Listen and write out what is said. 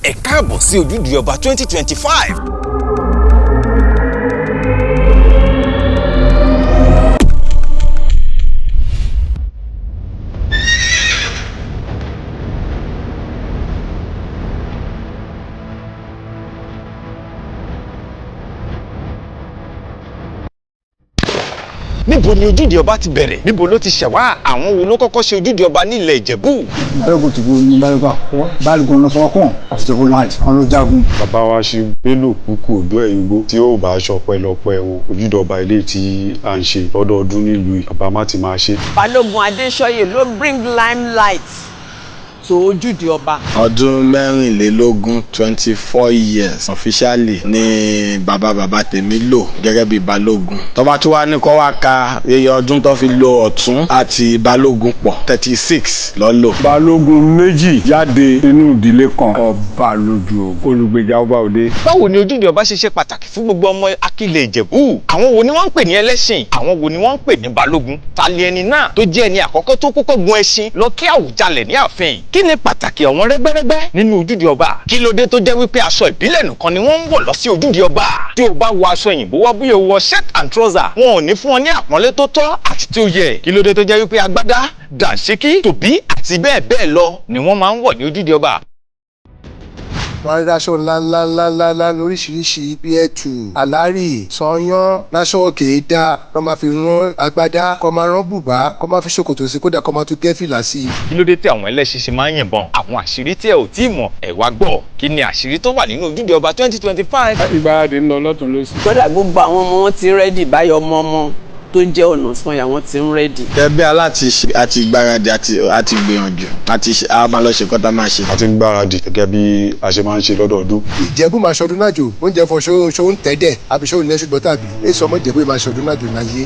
ẹ káàbọ̀ sí Ojúde Ọba 2025. Níbo ni Ojúde Ọba ti bẹ̀rẹ̀? Níbo ló ti ṣẹ̀ wá? Àwọn wo ló kọ́kọ́ ṣe Ojúde Ọba nílẹ̀ Ìjẹ̀bú? Balógun ti gbó ní Balógun lọ sọ kàn àti IIjebu-Land àwọn ló jagun. Bàbá wa ṣe Bello kúkú odò ẹ̀yìngbó tí ó bá aṣọ pẹlọpẹ o Ojúde Ọba ilé tí à ń ṣe lọ́dọọdún nílùú bàbá má ti máa ṣe. Balógun Adéṣọyè ló bring limelight to Ojúde Ọba. Ọdún 24 years officially ni bàbá tèmi lò gẹ́gẹ́ bí Balógun. Tó bá tún wá ní kó wá ka iye ọdún tó fi lo Ọ̀tún àti Balógun pọ̀ 36 ló lò. Balógun méjì jáde nínú ìdílé kan ọba lójú olùgbèjà ọba òde. Báwo ni Ojúde Ọba ṣe pàtàkì fún gbogbo ọmọ akílẹ̀ Ìjẹ̀bú? Àwọn wo ni wọ́n ń pè ní ẹlẹ́sìn? Àwọn wo ni wọ́n ń pè ní Balógun? Ta ni ẹni náà tó jẹ́ ẹni àkọ́kọ́ tó kọ́kọ́ gun ẹṣin lọ kí Àwùjalẹ̀ ní ààfin? Kí ni pàtàkì àwọn rẹ́gbẹ́rẹ́gbẹ́ nínú Ojúde Ọba? Kí ló dé tó jẹ́ wípé aṣọ ìbílẹ̀ nìkan ni wọ́n ń wọ̀ lọ sí Ojúde Ọba? Tí o bá wọ aṣọ òyìnbó wá bóyá o wọ shirt and trouser, wọn ò ní fún ọ ní àpọ́nlé tó tọ́ àti tí ó yẹ. Kí ló dé tó jẹ́ wípé agbádá, dànsíkí, tòbí àti bẹ́ẹ̀ bẹ́ẹ̀ lọ ni wọ́n máa ń wọ̀ ní Ojúde Ọba? Wọ́n rí aṣọ ńlá lóríṣiríṣi bí ẹ̀tù, àlárì, sọyán, láṣọ òkè dá, kọ́ máa fi rán agbádá, kọ́ máa rán bùbá, kọ́ máa fi ṣòkòtò sí kódà kọ́ máa tún gẹ́fìlà sí. Kí ló dé tí àwọn ẹlẹ́ṣin ṣe máa ń yìnbọn? Àwọn àṣírí tí ẹ ò tí ì mọ̀ ẹ wá gbọ́. Kí ni àṣírí tó wà nínú Ojúde Ọba 2025? Ìgbáradì ń lọ lọ́tùn lósì. Kódà gbogbo àwọn ọmọ wọn ti rẹ́dì báyọ̀ ọmọ tó ń jẹ́ ọ̀nà sọ́yà wọn ti ń rẹ́dì. Ẹbí aláti ṣe àti ìgbáradì àti gbìyànjú àti a máa lọ ṣe kọ́tà máa ṣe. A ti ń gbáradì gẹ́gẹ́ bí a ṣe máa ń ṣe lọ́dọọdún. Ìjẹ̀bú máa ṣọdún nájò, oúnjẹ fọ ṣó ń tẹ́dẹ̀ àbí ṣó ń lẹ́ṣùgbọ́n tàbí èso ọmọ Ìjẹ̀bú máa ṣọdún nájò láyé.